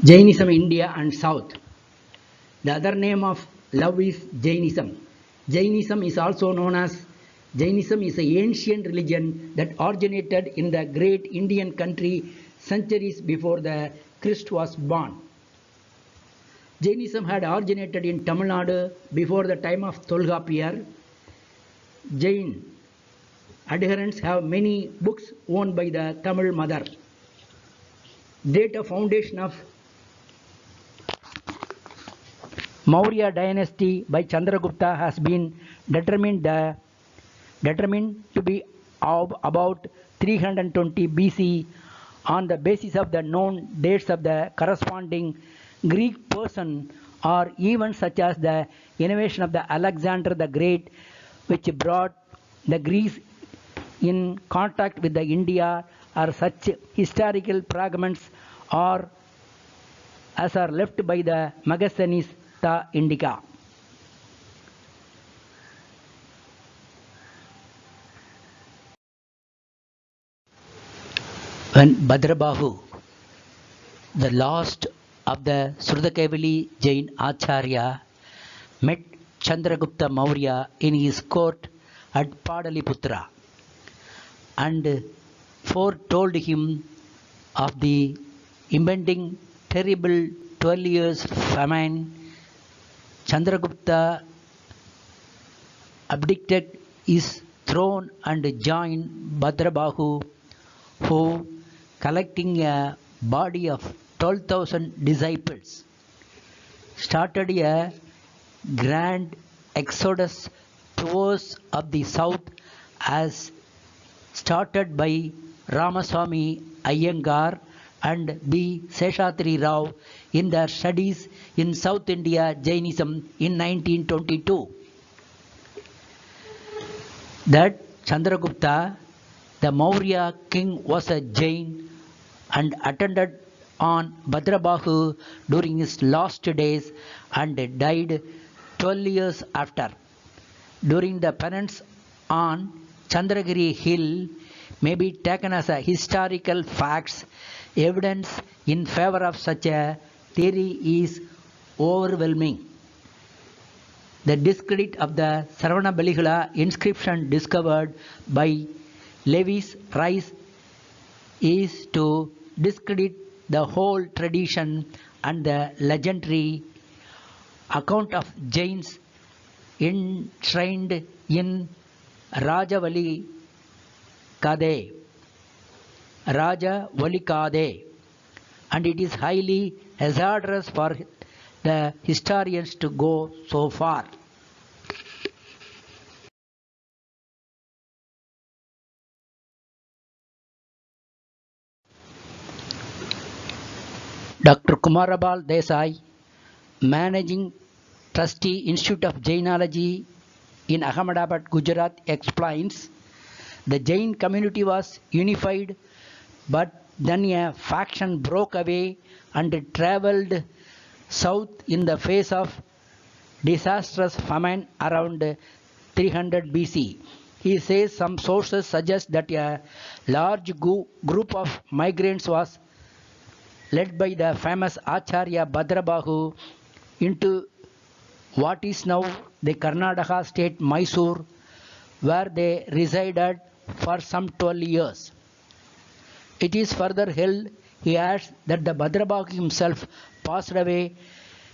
Jainism India and South. The other name of love is Jainism. Jainism is also known as Jainism is an ancient religion that originated in the great Indian country centuries before the Christ was born. Jainism had originated in Tamil Nadu before the time of Tolgapiyar. Jain adherents have many books owned by the Tamil mother. Date of foundation of Maurya dynasty by Chandragupta has been determined to be of about 320 BC on the basis of the known dates of the corresponding Greek person or events such as the invasion of the Alexander the Great, which brought the Greeks in contact with the India, or such historical fragments or as are left by the Magallanes the Indica. When Bhadrabahu, the last of the Surdakavali Jain Acharya, met Chandragupta Maurya in his court at Padaliputra and foretold him of the impending terrible 12 years famine, Chandragupta abdicated his throne and joined Bhadrabahu, who, collecting a body of 12,000 disciples, started a grand exodus towards of the south as started by Ramaswamy Iyengar and B. Seshatri Rao in their studies in South India Jainism in 1922. That Chandragupta, the Maurya king, was a Jain and attended on Bhadrabahu during his last days and died 12 years after. During the penance on Chandragiri hill may be taken as a historical facts. Evidence in favor of such a theory is overwhelming. The discredit of the Saravana Beligula inscription discovered by Lewis Rice is to discredit the whole tradition and the legendary account of Jains enshrined in Rajavali Kade, and it is highly hazardous for the historians to go so far. Dr. Kumarabal Desai, Managing Trustee, Institute of Jainology in Ahmedabad, Gujarat, explains, the Jain community was unified, but then a faction broke away and travelled south in the face of disastrous famine around 300 BC. He says some sources suggest that a large group of migrants was led by the famous Acharya Bhadrabahu into what is now the Karnataka state Mysore, where they resided for some 12 years. It is further held, he adds, that the Bhadrabahu himself passed away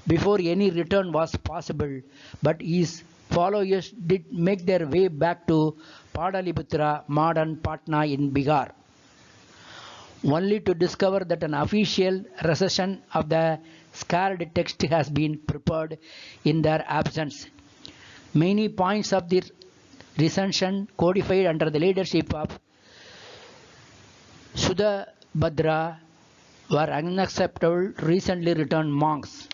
before any return was possible, but his followers did make their way back to Padaliputra, modern Patna in Bihar, only to discover that an official recension of the scarred text has been prepared in their absence. Many points of the recension, codified under the leadership of Sudhabhadra, were unacceptable recently returned monks.